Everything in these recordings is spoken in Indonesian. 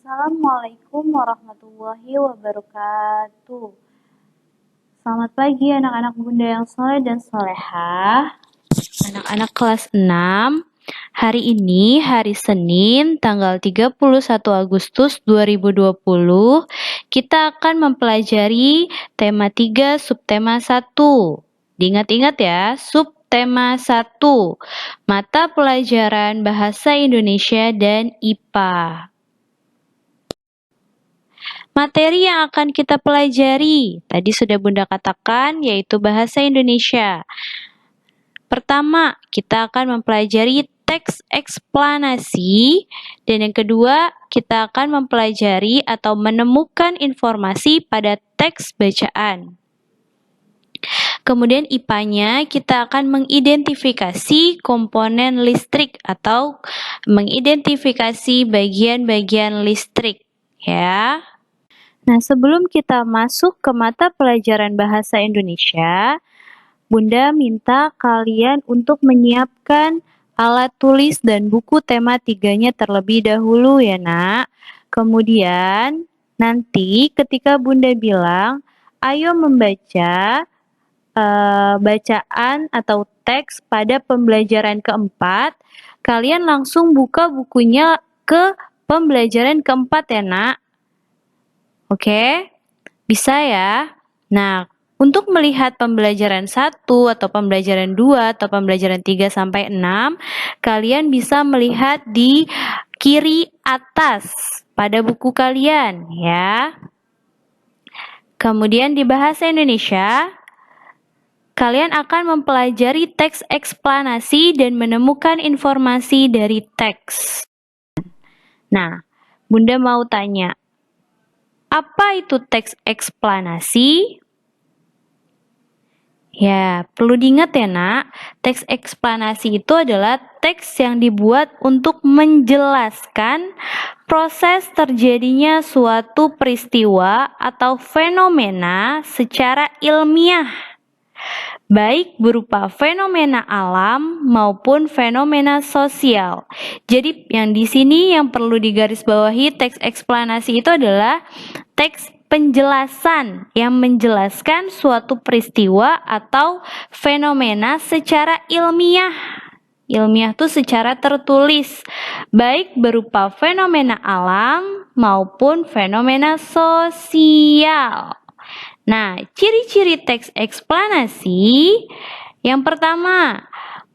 Assalamualaikum warahmatullahi wabarakatuh. Selamat pagi anak-anak bunda yang soleh dan solehah. Anak-anak kelas 6. Hari ini hari Senin tanggal 31 Agustus 2020. Kita akan mempelajari tema 3 subtema 1. Diingat-ingat ya, subtema 1. Mata pelajaran Bahasa Indonesia dan IPA. Materi yang akan kita pelajari, tadi sudah Bunda katakan, yaitu Bahasa Indonesia. Pertama, kita akan mempelajari teks eksplanasi, dan yang kedua, kita akan mempelajari atau menemukan informasi pada teks bacaan. Kemudian IPA-nya kita akan mengidentifikasi komponen listrik atau mengidentifikasi bagian-bagian listrik, ya. Nah, sebelum kita masuk ke mata pelajaran Bahasa Indonesia, Bunda minta kalian untuk menyiapkan alat tulis dan buku tema 3-nya terlebih dahulu ya, Nak. Kemudian, nanti ketika Bunda bilang, ayo membaca bacaan atau teks pada pembelajaran keempat, kalian langsung buka bukunya ke pembelajaran keempat ya, Nak. Oke, bisa ya. Nah, untuk melihat pembelajaran 1 atau pembelajaran 2 atau pembelajaran 3 sampai 6, kalian bisa melihat di kiri atas pada buku kalian ya. Kemudian di Bahasa Indonesia, kalian akan mempelajari teks eksplanasi dan menemukan informasi dari teks. Nah, Bunda mau tanya, apa itu teks eksplanasi? Ya, perlu diingat ya, Nak. Teks eksplanasi itu adalah teks yang dibuat untuk menjelaskan proses terjadinya suatu peristiwa atau fenomena secara ilmiah, baik berupa fenomena alam maupun fenomena sosial. Jadi yang di sini yang perlu digarisbawahi teks eksplanasi itu adalah teks penjelasan yang menjelaskan suatu peristiwa atau fenomena secara ilmiah. Ilmiah itu secara tertulis, baik berupa fenomena alam maupun fenomena sosial. Nah, ciri-ciri teks eksplanasi yang pertama,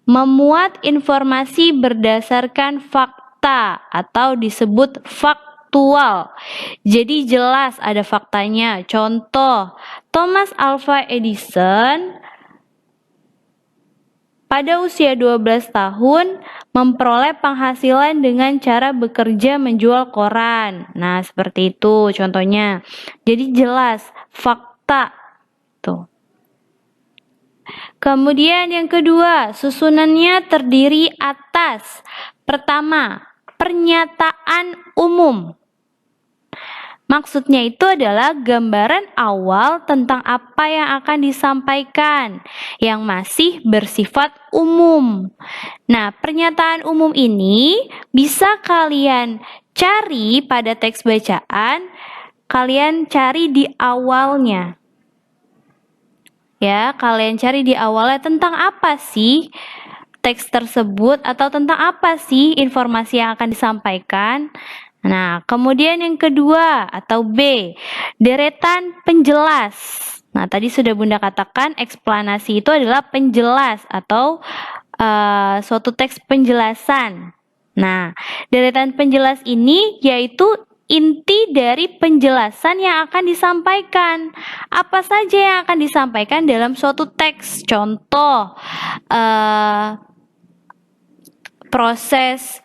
memuat informasi berdasarkan fakta atau disebut faktual. Jadi jelas ada faktanya. Contoh, Thomas Alva Edison pada usia 12 tahun memperoleh penghasilan dengan cara bekerja menjual koran. Nah, seperti itu contohnya. Jadi jelas, fakta. Tuh. Kemudian yang kedua, susunannya terdiri atas. Pertama, pernyataan umum. Maksudnya itu adalah gambaran awal tentang apa yang akan disampaikan yang masih bersifat umum. Nah, pernyataan umum ini bisa kalian cari pada teks bacaan, kalian cari di awalnya. Ya, kalian cari di awalnya tentang apa sih teks tersebut atau tentang apa sih informasi yang akan disampaikan. Nah, kemudian yang kedua atau B, deretan penjelas. Nah, tadi sudah Bunda katakan eksplanasi itu adalah penjelas atau suatu teks penjelasan. Nah, deretan penjelas ini yaitu inti dari penjelasan yang akan disampaikan. Apa saja yang akan disampaikan dalam suatu teks? Contoh, proses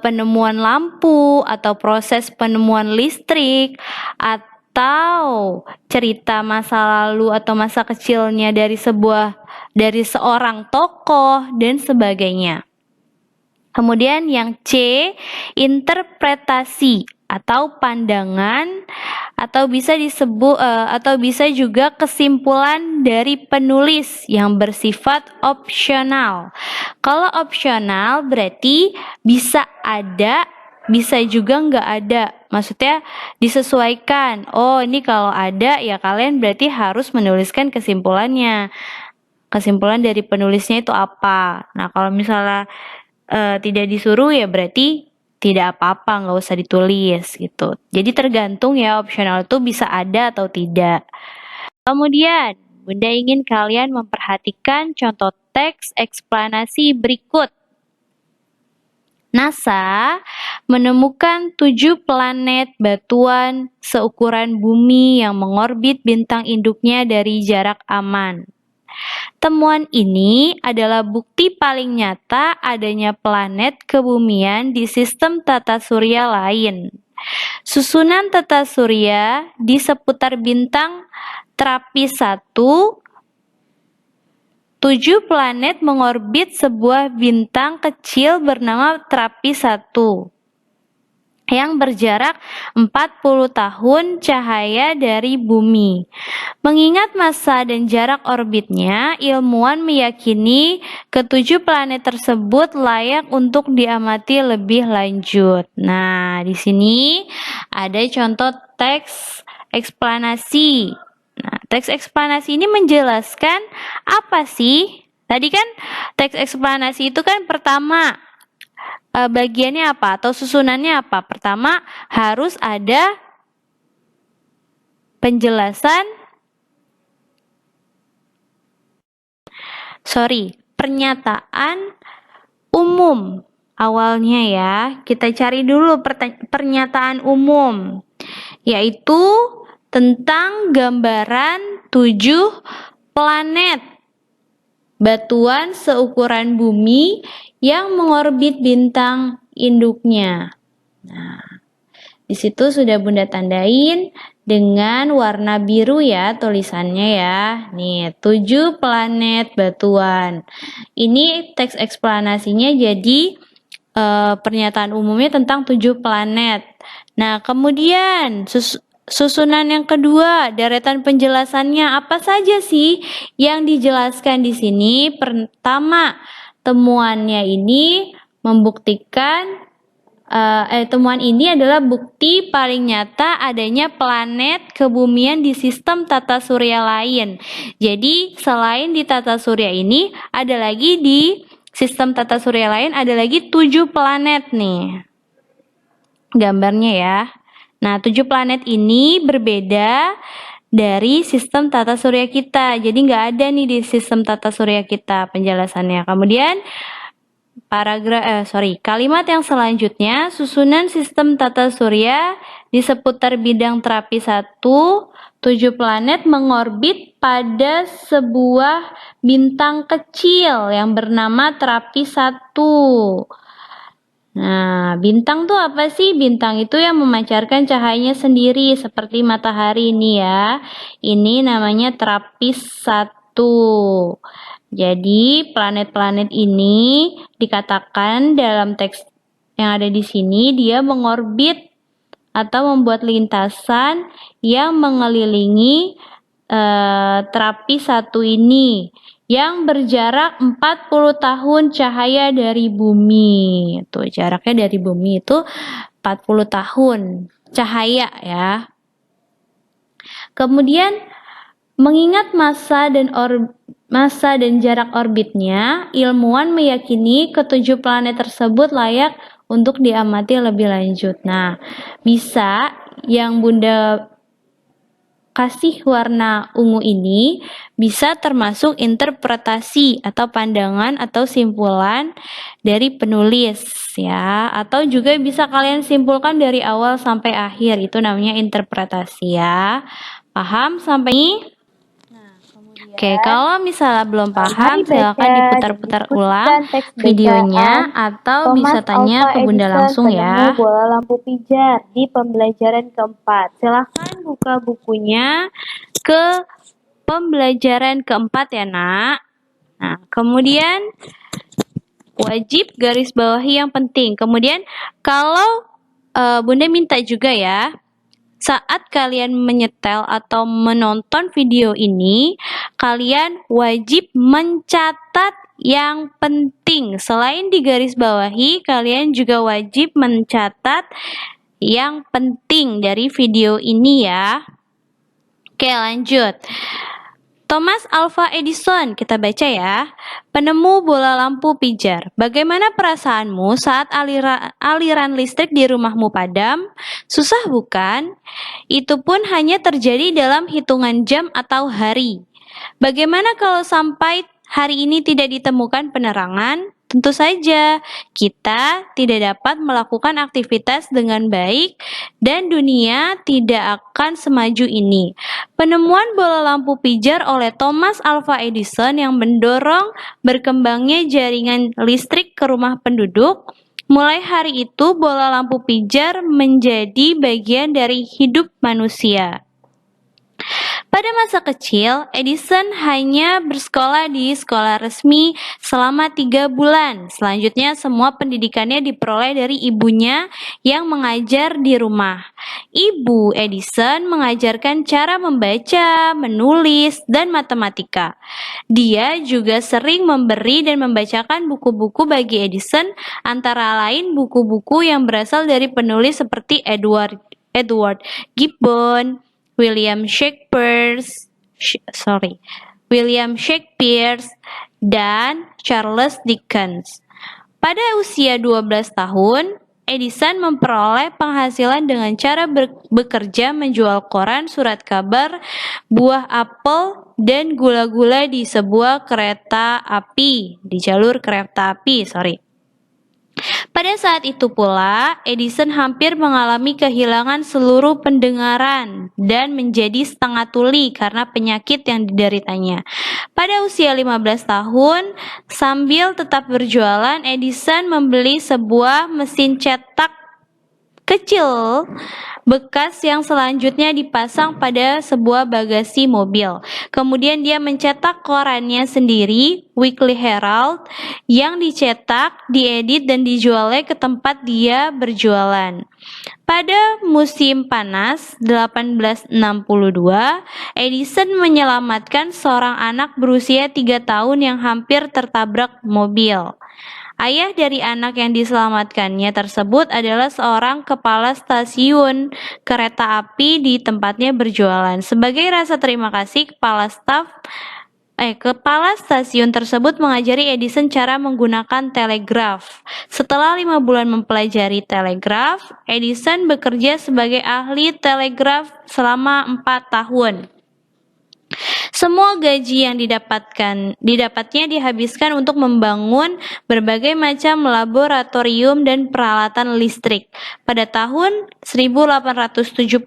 penemuan lampu atau proses penemuan listrik atau cerita masa lalu atau masa kecilnya dari seorang tokoh dan sebagainya. Kemudian yang C, interpretasi atau pandangan atau bisa disebut atau bisa juga kesimpulan dari penulis yang bersifat opsional. Kalau opsional berarti bisa ada bisa juga nggak ada. Maksudnya disesuaikan. Oh, ini kalau ada ya kalian berarti harus menuliskan kesimpulannya. Kesimpulan dari penulisnya itu apa. Nah, kalau misalnya tidak disuruh ya berarti tidak apa-apa, nggak usah ditulis gitu. Jadi tergantung ya, opsional itu bisa ada atau tidak. Kemudian, Bunda ingin kalian memperhatikan contoh teks eksplanasi berikut. NASA menemukan 7 planet batuan seukuran bumi yang mengorbit bintang induknya dari jarak aman. Temuan ini adalah bukti paling nyata adanya planet kebumian di sistem tata surya lain. Susunan tata surya di seputar bintang Trappist 1, 7 planet mengorbit sebuah bintang kecil bernama Trappist 1 yang berjarak 40 tahun cahaya dari bumi. Mengingat massa dan jarak orbitnya, ilmuwan meyakini ketujuh planet tersebut layak untuk diamati lebih lanjut. Nah, di sini ada contoh teks eksplanasi. Nah, teks eksplanasi ini menjelaskan apa sih? Tadi kan teks eksplanasi itu kan pertama bagiannya apa atau susunannya apa? Pertama harus ada penjelasan, pernyataan umum awalnya ya. Kita cari dulu pernyataan umum, yaitu tentang gambaran 7 planet batuan seukuran bumi yang mengorbit bintang induknya. Nah, di situ sudah Bunda tandain dengan warna biru ya tulisannya ya. Nih, 7 planet batuan. Ini teks eksplanasinya jadi pernyataan umumnya tentang 7 planet. Nah, kemudian susunan yang kedua, deretan penjelasannya apa saja sih yang dijelaskan di sini? Pertama, temuannya ini membuktikan temuan ini adalah bukti paling nyata adanya planet kebumian di sistem tata surya lain. Jadi selain di tata surya ini ada lagi di sistem tata surya lain ada lagi 7 planet nih. Gambarnya ya. Nah, 7 planet ini berbeda dari sistem tata surya kita. Jadi nggak ada nih di sistem tata surya kita penjelasannya. Kemudian kalimat yang selanjutnya, susunan sistem tata surya di seputar bidang Trappist 1, 7 planet mengorbit pada sebuah bintang kecil yang bernama Trappist 1. Nah, bintang tuh apa sih? Bintang itu yang memancarkan cahayanya sendiri seperti matahari ini ya. Ini namanya Trappist 1. Jadi, planet-planet ini dikatakan dalam teks yang ada di sini dia mengorbit atau membuat lintasan yang mengelilingi Trappist 1 ini yang berjarak 40 tahun cahaya dari bumi. Tuh, jaraknya dari bumi itu 40 tahun cahaya ya. Kemudian mengingat massa dan jarak orbitnya, ilmuwan meyakini ketujuh planet tersebut layak untuk diamati lebih lanjut. Nah, bisa yang Bunda kasih warna ungu ini bisa termasuk interpretasi atau pandangan atau simpulan dari penulis ya, atau juga bisa kalian simpulkan dari awal sampai akhir, itu namanya interpretasi ya. Paham sampai ini? Oke, kalau misalnya belum paham, silakan diputar-putar ulang videonya atau bisa tanya ke Bunda langsung ya. Bola lampu pijar di pembelajaran keempat. Silahkan buka bukunya ke pembelajaran keempat ya, Nak. Nah, kemudian wajib garis bawahi yang penting. Kemudian kalau Bunda minta juga ya, saat kalian menyetel atau menonton video ini, kalian wajib mencatat yang penting. Selain digarisbawahi, kalian juga wajib mencatat yang penting dari video ini ya. Oke, lanjut. Thomas Alva Edison, kita baca ya. Penemu bola lampu pijar. Bagaimana perasaanmu saat aliran listrik di rumahmu padam? Susah bukan? Itu pun hanya terjadi dalam hitungan jam atau hari. Bagaimana kalau sampai hari ini tidak ditemukan penerangan? Tentu saja, kita tidak dapat melakukan aktivitas dengan baik dan dunia tidak akan semaju ini. Penemuan bola lampu pijar oleh Thomas Alva Edison yang mendorong berkembangnya jaringan listrik ke rumah penduduk. Mulai hari itu, bola lampu pijar menjadi bagian dari hidup manusia. Pada masa kecil, Edison hanya bersekolah di sekolah resmi selama 3 bulan. Selanjutnya, semua pendidikannya diperoleh dari ibunya yang mengajar di rumah. Ibu Edison mengajarkan cara membaca, menulis, dan matematika. Dia juga sering memberi dan membacakan buku-buku bagi Edison, antara lain buku-buku yang berasal dari penulis seperti Edward Gibbon, William Shakespeare, dan Charles Dickens. Pada usia 12 tahun, Edison memperoleh penghasilan dengan cara bekerja menjual koran, surat kabar, buah apel, dan gula-gula di sebuah jalur kereta api. Pada saat itu pula, Edison hampir mengalami kehilangan seluruh pendengaran dan menjadi setengah tuli karena penyakit yang dideritanya. Pada usia 15 tahun, sambil tetap berjualan, Edison membeli sebuah mesin cetak kecil bekas yang selanjutnya dipasang pada sebuah bagasi mobil. Kemudian dia mencetak korannya sendiri, Weekly Herald, yang dicetak, diedit, dan dijualnya ke tempat dia berjualan. Pada musim panas 1862, Edison menyelamatkan seorang anak berusia 3 tahun yang hampir tertabrak mobil. Ayah dari anak yang diselamatkannya tersebut adalah seorang kepala stasiun kereta api di tempatnya berjualan. Sebagai rasa terima kasih, kepala stasiun tersebut mengajari Edison cara menggunakan telegraf. Setelah 5 bulan mempelajari telegraf, Edison bekerja sebagai ahli telegraf selama 4 tahun. Semua gaji yang didapatnya dihabiskan untuk membangun berbagai macam laboratorium dan peralatan listrik. Pada tahun 1879,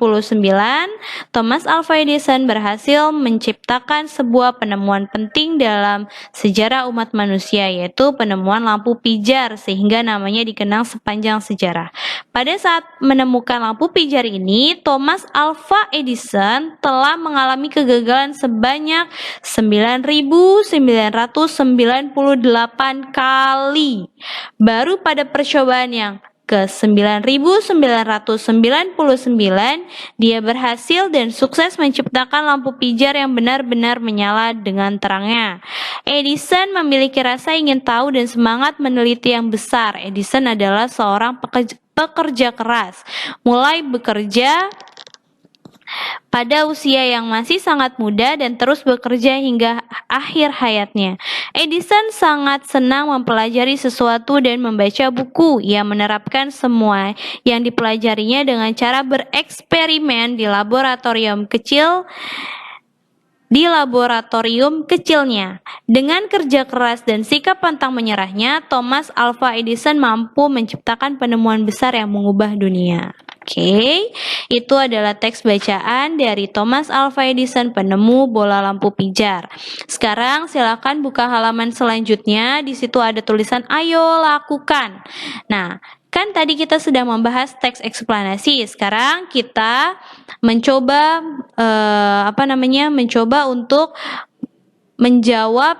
Thomas Alva Edison berhasil menciptakan sebuah penemuan penting dalam sejarah umat manusia, yaitu penemuan lampu pijar, sehingga namanya dikenang sepanjang sejarah. Pada saat menemukan lampu pijar ini, Thomas Alva Edison telah mengalami kegagalan sebanyak 9.998 kali. Baru pada percobaan yang ke-9.999, dia berhasil dan sukses menciptakan lampu pijar yang benar-benar menyala dengan terangnya. Edison memiliki rasa ingin tahu dan semangat meneliti yang besar. Edison adalah seorang pekerja keras. Mulai bekerja pada usia yang masih sangat muda dan terus bekerja hingga akhir hayatnya. Edison sangat senang mempelajari sesuatu dan membaca buku. Ia menerapkan semua yang dipelajarinya dengan cara bereksperimen di laboratorium kecilnya. Dengan kerja keras dan sikap pantang menyerahnya, Thomas Alva Edison mampu menciptakan penemuan besar yang mengubah dunia. Oke, itu adalah teks bacaan dari Thomas Alva Edison, penemu bola lampu pijar. Sekarang silakan buka halaman selanjutnya. Di situ ada tulisan "Ayo lakukan". Nah, kan tadi kita sudah membahas teks eksplanasi. Sekarang kita mencoba untuk menjawab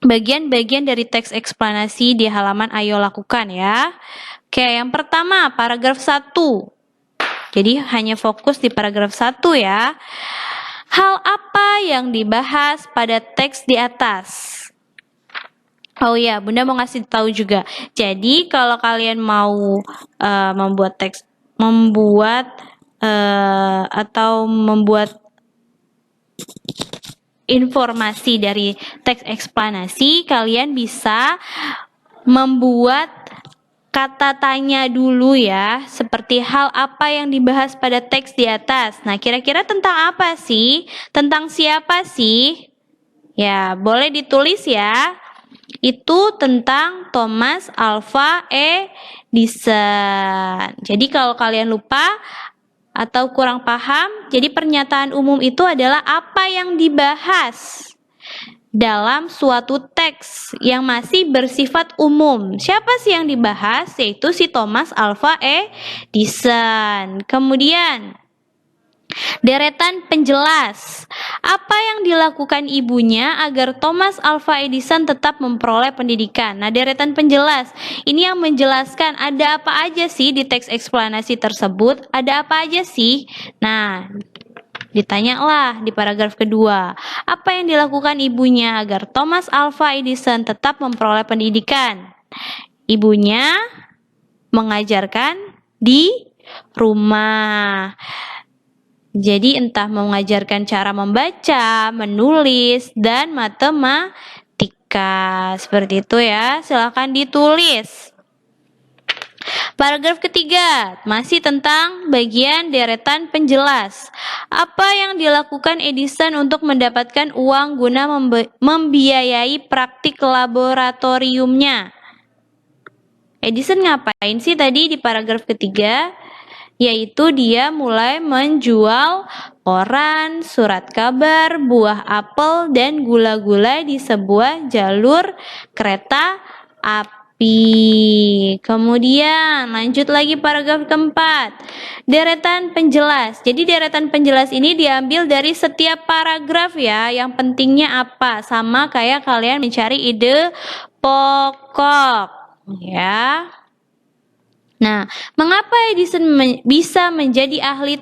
bagian-bagian dari teks eksplanasi di halaman "Ayo lakukan" ya. Oke, yang pertama paragraf 1. Jadi hanya fokus di paragraf 1 ya. hal apa yang dibahas pada teks di atas? Oh ya, Bunda mau ngasih tahu juga. Jadi kalau kalian mau membuat informasi dari teks eksplanasi, kalian bisa membuat kata tanya dulu ya, seperti hal apa yang dibahas pada teks di atas. Nah, kira-kira tentang apa sih? Tentang siapa sih? Ya, boleh ditulis ya. Itu tentang Thomas Alva Edison. Jadi kalau kalian lupa atau kurang paham, jadi pernyataan umum itu adalah apa yang dibahas dalam suatu teks yang masih bersifat umum. Siapa sih yang dibahas? Yaitu si Thomas Alva Edison. Kemudian deretan penjelas. Apa yang dilakukan ibunya agar Thomas Alva Edison tetap memperoleh pendidikan? Nah, deretan penjelas ini yang menjelaskan ada apa aja sih di teks eksplanasi tersebut? Ada apa aja sih? Nah, ditanyalah di paragraf kedua. Apa yang dilakukan ibunya agar Thomas Alva Edison tetap memperoleh pendidikan? Ibunya mengajarkan di rumah. Jadi entah mengajarkan cara membaca, menulis, dan matematika. Seperti itu ya, silakan ditulis. Paragraf ketiga, masih tentang bagian deretan penjelas. Apa yang dilakukan Edison untuk mendapatkan uang guna membiayai praktik laboratoriumnya? Edison ngapain sih tadi di paragraf ketiga? Yaitu dia mulai menjual koran, surat kabar, buah apel, dan gula-gula di sebuah jalur kereta api. Kemudian lanjut lagi paragraf keempat, deretan penjelas. Jadi deretan penjelas ini diambil dari setiap paragraf ya, yang pentingnya apa, sama kayak kalian mencari ide pokok ya. Nah, mengapa Edison bisa menjadi ahli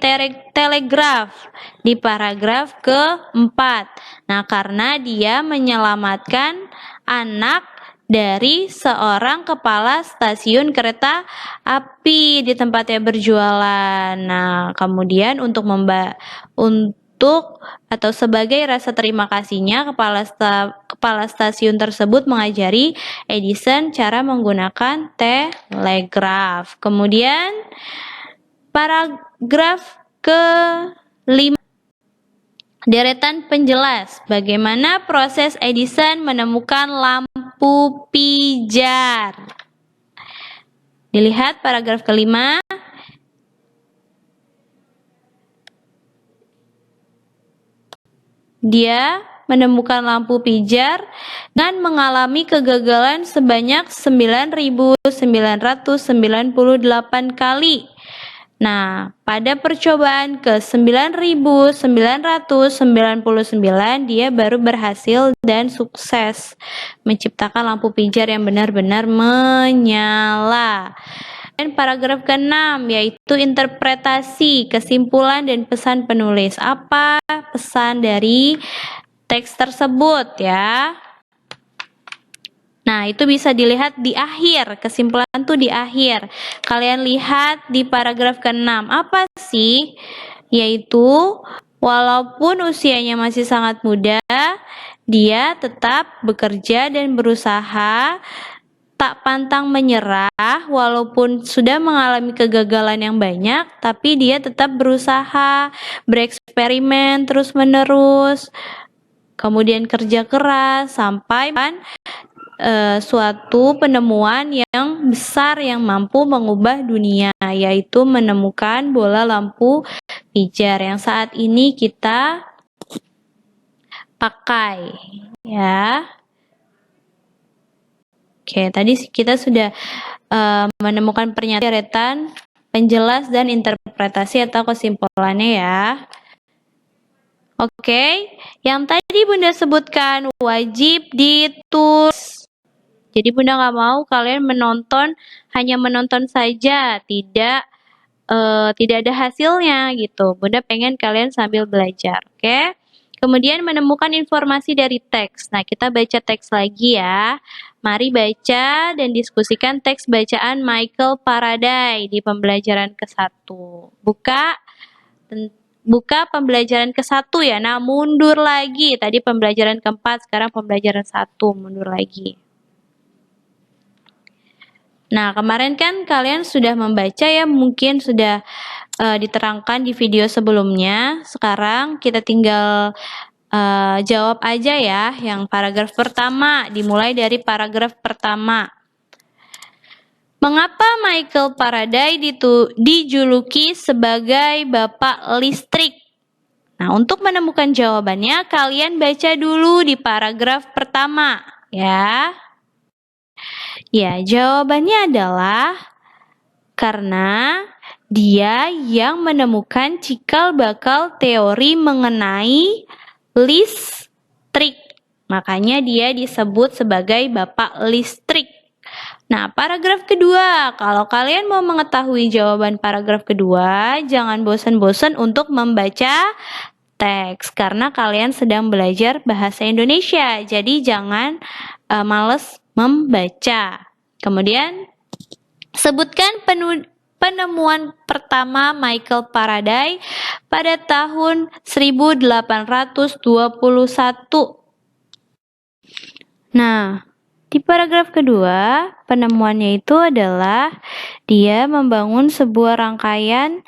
telegraf? Di paragraf keempat. Nah, karena dia menyelamatkan anak dari seorang kepala stasiun kereta api di tempatnya berjualan. Nah, kemudian untuk atau sebagai rasa terima kasihnya, kepala stasiun tersebut mengajari Edison cara menggunakan telegraf. Kemudian paragraf ke-5, deretan penjelas. Bagaimana proses Edison menemukan lampu pijar? Dilihat paragraf ke-5. Dia menemukan lampu pijar dan mengalami kegagalan sebanyak 9.998 kali. Nah, pada percobaan ke 9.999 dia baru berhasil dan sukses menciptakan lampu pijar yang benar-benar menyala. Dan paragraf ke-6 yaitu interpretasi, kesimpulan, dan pesan penulis. Apa pesan dari teks tersebut ya? Nah, itu bisa dilihat di akhir, kesimpulan tuh di akhir. Kalian lihat di paragraf ke-6, apa sih? Yaitu, walaupun usianya masih sangat muda, dia tetap bekerja dan berusaha, tak pantang menyerah, walaupun sudah mengalami kegagalan yang banyak, tapi dia tetap berusaha, bereksperimen terus-menerus, kemudian kerja keras, sampai suatu penemuan yang besar yang mampu mengubah dunia, yaitu menemukan bola lampu pijar yang saat ini kita pakai, ya. Oke, tadi kita sudah menemukan pernyataan, deretan, penjelas, dan interpretasi atau kesimpulannya ya. Oke, yang tadi Bunda sebutkan wajib ditulis. Jadi Bunda nggak mau kalian hanya menonton saja, tidak ada hasilnya gitu. Bunda pengen kalian sambil belajar, oke? Kemudian menemukan informasi dari teks. Nah, kita baca teks lagi ya. Mari baca dan diskusikan teks bacaan Michael Faraday di pembelajaran ke-1. Buka pembelajaran ke-1 ya. Nah, mundur lagi. Tadi pembelajaran ke-4, sekarang pembelajaran 1, mundur lagi. Nah, kemarin kan kalian sudah membaca ya, mungkin sudah diterangkan di video sebelumnya. Sekarang kita tinggal jawab aja ya yang paragraf pertama, dimulai dari paragraf pertama. Mengapa Michael Faraday dijuluki sebagai bapak listrik? Nah, untuk menemukan jawabannya, kalian baca dulu di paragraf pertama ya. Ya, jawabannya adalah karena dia yang menemukan cikal bakal teori mengenai listrik. Makanya dia disebut sebagai bapak listrik. Nah, paragraf kedua. Kalau kalian mau mengetahui jawaban paragraf kedua, jangan bosan-bosan untuk membaca teks. Karena kalian sedang belajar bahasa Indonesia. Jadi jangan males membaca. Kemudian, sebutkan penemuan pertama Michael Faraday pada tahun 1821. Nah, di paragraf kedua, penemuannya itu adalah dia membangun sebuah rangkaian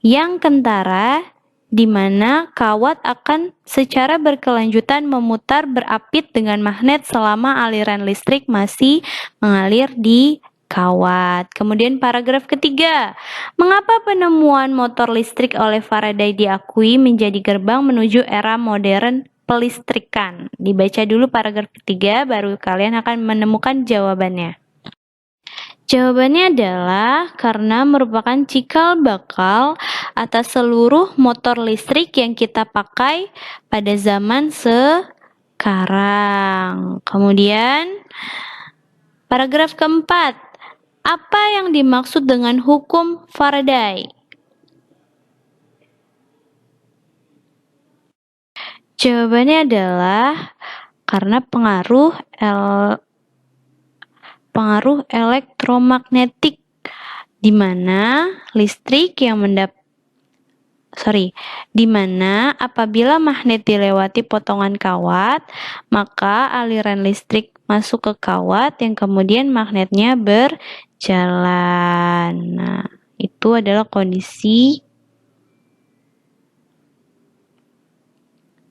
yang kentara di mana kawat akan secara berkelanjutan memutar berapit dengan magnet selama aliran listrik masih mengalir di kawat. Kemudian paragraf ketiga, mengapa penemuan motor listrik oleh Faraday diakui menjadi gerbang menuju era modern pelistrikan? Dibaca dulu paragraf ketiga, baru kalian akan menemukan jawabannya. Jawabannya adalah karena merupakan cikal bakal atas seluruh motor listrik yang kita pakai pada zaman sekarang. Kemudian, paragraf keempat, apa yang dimaksud dengan hukum Faraday? Jawabannya adalah karena pengaruh elektromagnetik, di mana apabila magnet dilewati potongan kawat, maka aliran listrik masuk ke kawat yang kemudian magnetnya berjalan. Nah, itu adalah kondisi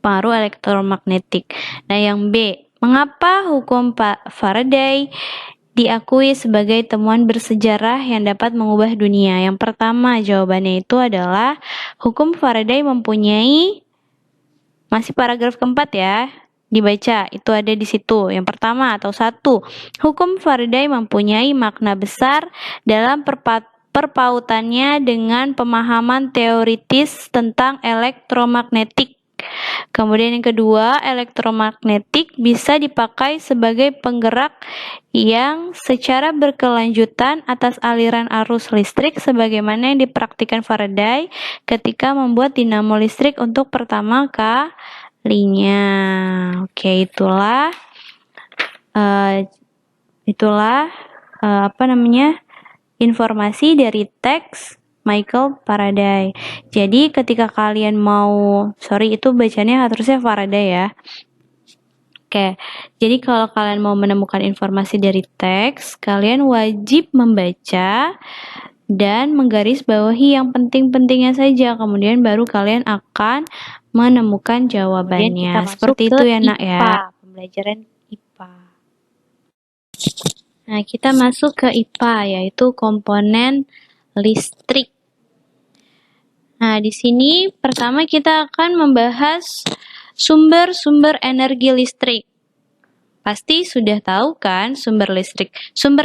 pengaruh elektromagnetik. Nah, yang B, mengapa hukum Faraday diakui sebagai temuan bersejarah yang dapat mengubah dunia? Yang pertama, jawabannya itu adalah hukum Faraday mempunyai, masih paragraf keempat ya, dibaca, itu ada di situ. Yang pertama atau 1, hukum Faraday mempunyai makna besar dalam perpautannya dengan pemahaman teoritis tentang elektromagnetik. Kemudian yang kedua, elektromagnetik bisa dipakai sebagai penggerak yang secara berkelanjutan atas aliran arus listrik sebagaimana yang dipraktikkan Faraday ketika membuat dinamo listrik untuk pertama kalinya. Oke, itulah informasi dari teks Michael Faraday. Jadi ketika kalian itu bacanya harusnya Faraday ya. Oke, jadi kalau kalian mau menemukan informasi dari teks, kalian wajib membaca dan menggarisbawahi yang penting-pentingnya saja. Kemudian baru kalian akan menemukan jawabannya. Seperti itu ya nak ya. Pembelajaran IPA. Nah, kita masuk ke IPA, yaitu komponen listrik. Nah, di sini pertama kita akan membahas sumber-sumber energi listrik. Pasti sudah tahu kan sumber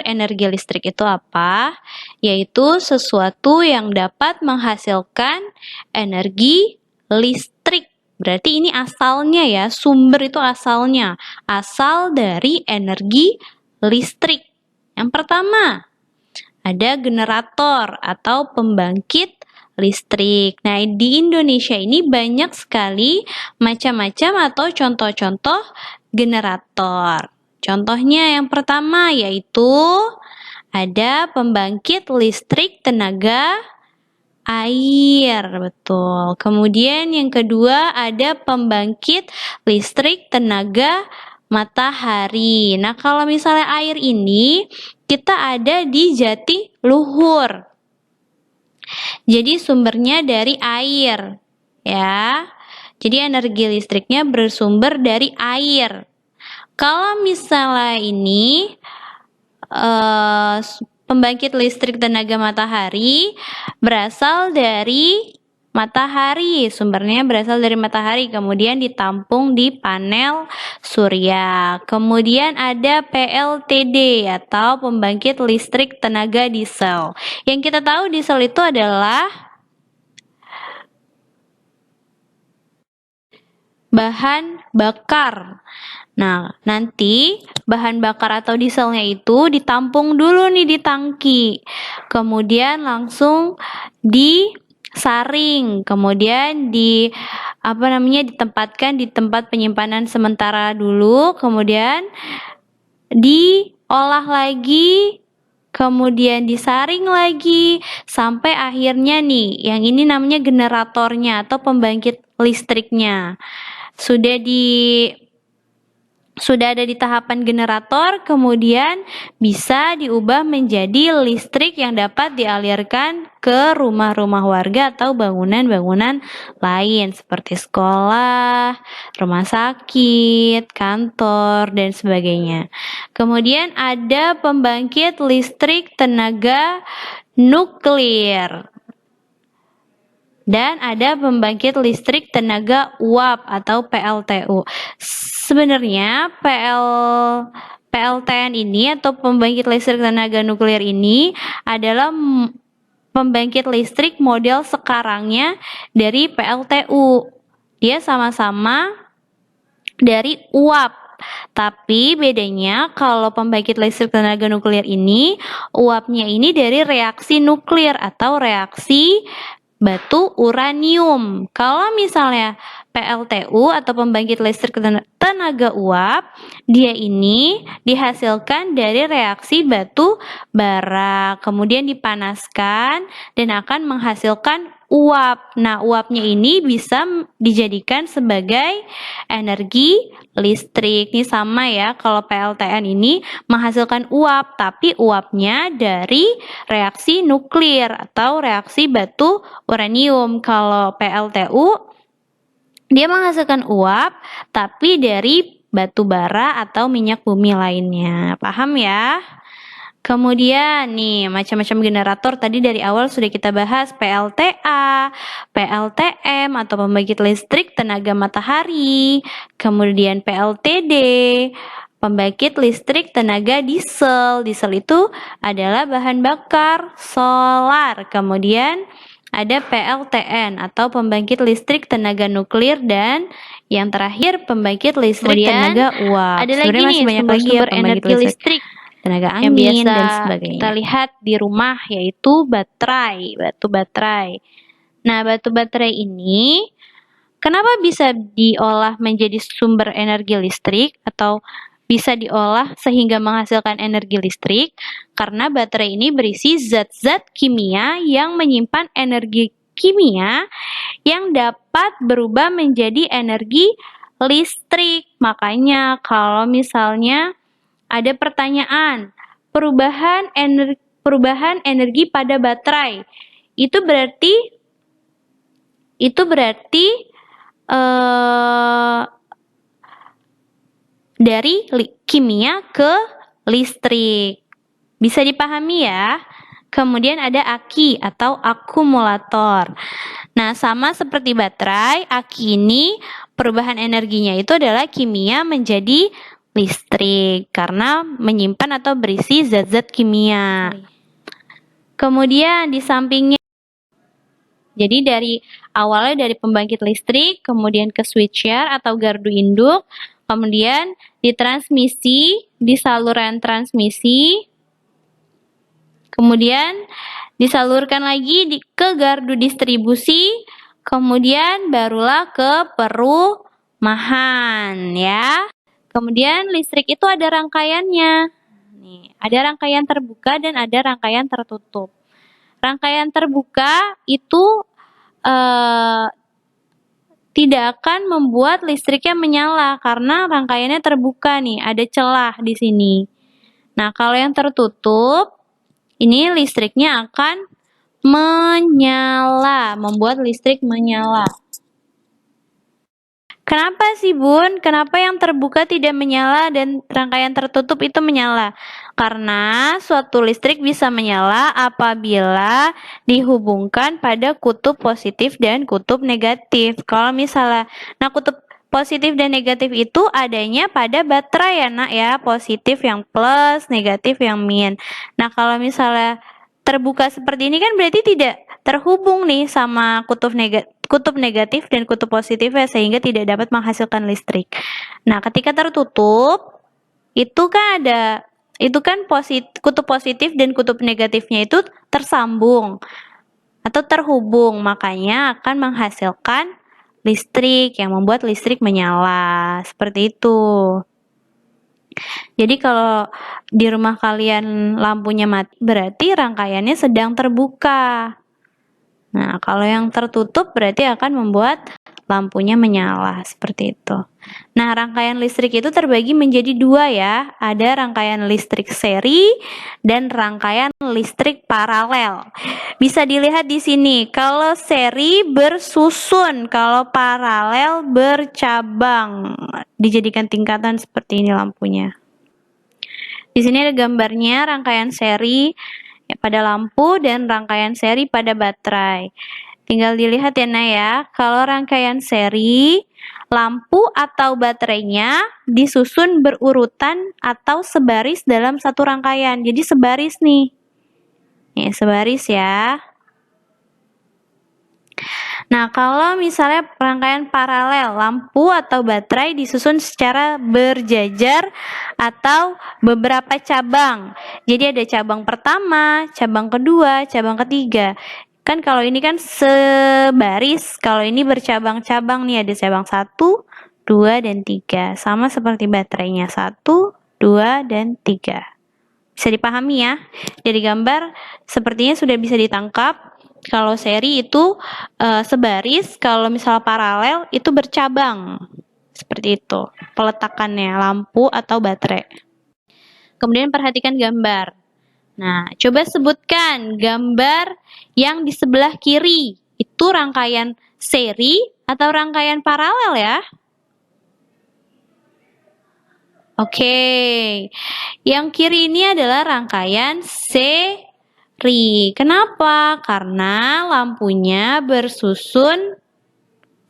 energi listrik itu apa? Yaitu sesuatu yang dapat menghasilkan energi listrik. Berarti ini asalnya ya, sumber itu asalnya. Asal dari energi listrik. Yang pertama, ada generator atau pembangkit listrik. Nah, di Indonesia ini banyak sekali macam-macam atau contoh-contoh generator. Contohnya yang pertama yaitu ada pembangkit listrik tenaga air, betul. Kemudian yang kedua ada pembangkit listrik tenaga matahari. Nah, kalau misalnya air ini kita ada di Jatiluhur. Jadi sumbernya dari air, ya. Jadi energi listriknya bersumber dari air. Kalau misalnya ini pembangkit listrik tenaga matahari berasal dari matahari, sumbernya berasal dari matahari, kemudian ditampung di panel surya. Kemudian ada PLTD atau pembangkit listrik tenaga diesel. Yang kita tahu diesel itu adalah bahan bakar. Nah, nanti bahan bakar atau dieselnya itu ditampung dulu nih di tangki. Kemudian langsung disaring, kemudian ditempatkan di tempat penyimpanan sementara dulu, kemudian diolah lagi, kemudian disaring lagi sampai akhirnya nih, yang ini namanya generatornya atau pembangkit listriknya. Sudah ada di tahapan generator, kemudian bisa diubah menjadi listrik yang dapat dialirkan ke rumah-rumah warga atau bangunan-bangunan lain seperti sekolah, rumah sakit, kantor, dan sebagainya. Kemudian ada pembangkit listrik tenaga nuklir. Dan ada pembangkit listrik tenaga uap atau PLTU. Sebenarnya PLTN ini atau pembangkit listrik tenaga nuklir ini adalah pembangkit listrik model sekarangnya dari PLTU. Dia sama-sama dari uap. Tapi bedanya kalau pembangkit listrik tenaga nuklir ini, uapnya ini dari reaksi nuklir atau reaksi batu uranium. Kalau misalnya PLTU atau pembangkit listrik tenaga uap, dia ini dihasilkan dari reaksi batu bara, kemudian dipanaskan dan akan menghasilkan uap. Nah, uapnya ini bisa dijadikan sebagai energi listrik. Ini sama ya, kalau PLTN ini menghasilkan uap, tapi uapnya dari reaksi nuklir atau reaksi batu uranium. Kalau PLTU dia menghasilkan uap tapi dari batu bara atau minyak bumi lainnya. Paham ya? Kemudian nih macam-macam generator tadi dari awal sudah kita bahas, PLTA, PLTM atau pembangkit listrik tenaga matahari, kemudian PLTD, pembangkit listrik tenaga diesel. Diesel itu adalah bahan bakar solar. Kemudian ada PLTN atau pembangkit listrik tenaga nuklir, dan yang terakhir pembangkit listrik tenaga uap. Ada lagi nih sumber-sumber energi listrik tenaga yang angin biasa dan sebagainya. kita lihat di rumah, yaitu baterai, batu baterai. Nah, batu baterai ini kenapa bisa diolah menjadi sumber energi listrik atau bisa diolah sehingga menghasilkan energi listrik? Karena baterai ini berisi zat-zat kimia yang menyimpan energi kimia yang dapat berubah menjadi energi listrik. Makanya kalau misalnya ada pertanyaan, perubahan energi pada baterai, itu berarti dari kimia ke listrik. Bisa dipahami ya? Kemudian ada aki atau akumulator. Nah, sama seperti baterai, aki ini perubahan energinya itu adalah kimia menjadi listrik karena menyimpan atau berisi zat-zat kimia. Kemudian di sampingnya, jadi dari awalnya dari pembangkit listrik, kemudian ke switcher atau gardu induk, kemudian ditransmisi di saluran transmisi, kemudian disalurkan lagi ke gardu distribusi, kemudian barulah ke perumahan ya. Kemudian listrik itu ada rangkaiannya. Nih, ada rangkaian terbuka dan ada rangkaian tertutup. Rangkaian terbuka itu tidak akan membuat listriknya menyala karena rangkaiannya terbuka nih, ada celah di sini. Nah, kalau yang tertutup, ini listriknya akan menyala, membuat listrik menyala. Kenapa sih Bun? Kenapa yang terbuka tidak menyala dan rangkaian tertutup itu menyala? Karena suatu listrik bisa menyala apabila dihubungkan pada kutub positif dan kutub negatif. Kalau misalnya, nah kutub positif dan negatif itu adanya pada baterai ya nak ya, positif yang plus, negatif yang min. Nah kalau misalnya terbuka seperti ini kan berarti tidak terhubung nih sama kutub negatif dan kutub positifnya sehingga tidak dapat menghasilkan listrik. Nah, ketika tertutup itu kan kutub positif dan kutub negatifnya itu tersambung atau terhubung, makanya akan menghasilkan listrik yang membuat listrik menyala. Seperti itu. Jadi kalau di rumah kalian lampunya mati, berarti rangkaiannya sedang terbuka. Nah, kalau yang tertutup berarti akan membuat lampunya menyala, seperti itu. Nah, rangkaian listrik itu terbagi menjadi dua ya. Ada rangkaian listrik seri dan rangkaian listrik paralel. Bisa dilihat di sini, kalau seri bersusun, kalau paralel bercabang. Dijadikan tingkatan seperti ini lampunya. Di sini ada gambarnya rangkaian seri pada lampu dan rangkaian seri pada baterai. Tinggal dilihat ya Nak ya, kalau rangkaian seri, lampu atau baterainya disusun berurutan atau sebaris dalam satu rangkaian. Jadi sebaris nih. Nih, sebaris ya. Nah, kalau misalnya rangkaian paralel, lampu atau baterai disusun secara berjajar atau beberapa cabang. Jadi ada cabang pertama, cabang kedua, cabang ketiga. Kan kalau ini kan sebaris, kalau ini bercabang-cabang nih, ada cabang 1, 2, dan 3. Sama seperti baterainya, 1, 2, dan 3. Bisa dipahami ya? Dari gambar sepertinya sudah bisa ditangkap. Kalau seri itu sebaris, kalau misal paralel itu bercabang. Seperti itu peletakannya lampu atau baterai. Kemudian perhatikan gambar. Nah, coba sebutkan gambar yang di sebelah kiri. Itu rangkaian seri atau rangkaian paralel ya? Oke. Yang kiri ini adalah rangkaian seri. Kenapa? Karena lampunya bersusun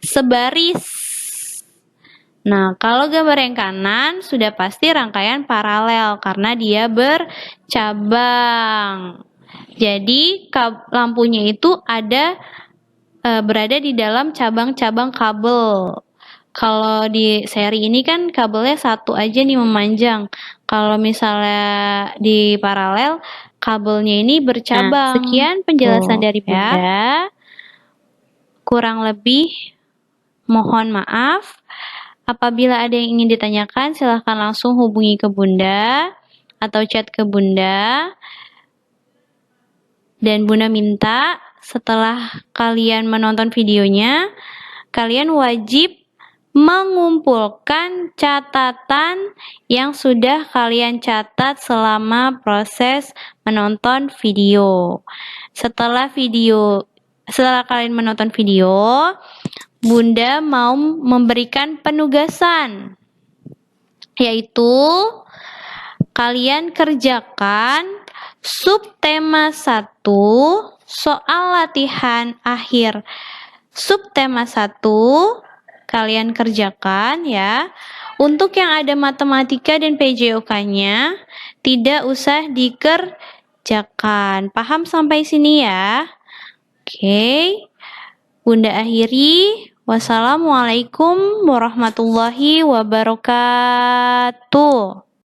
sebaris. Nah, kalau gambar yang kanan sudah pasti rangkaian paralel karena dia bercabang. Jadi lampunya itu berada di dalam cabang-cabang kabel. Kalau di seri ini kan kabelnya satu aja nih memanjang. Kalau misalnya di paralel kabelnya ini bercabang. Nah, sekian penjelasan dari Bunda. Ya. Kurang lebih mohon maaf. Apabila ada yang ingin ditanyakan, silahkan langsung hubungi ke Bunda atau chat ke Bunda. Dan Bunda minta setelah kalian menonton videonya, kalian wajib mengumpulkan catatan yang sudah kalian catat selama proses menonton video. Setelah kalian menonton video, Bunda mau memberikan penugasan, yaitu kalian kerjakan subtema 1 soal latihan akhir. Subtema 1 kalian kerjakan ya. Untuk yang ada matematika dan PJOK-nya tidak usah dikerjakan. Paham sampai sini ya? Oke. Bunda akhiri. Wassalamualaikum warahmatullahi wabarakatuh.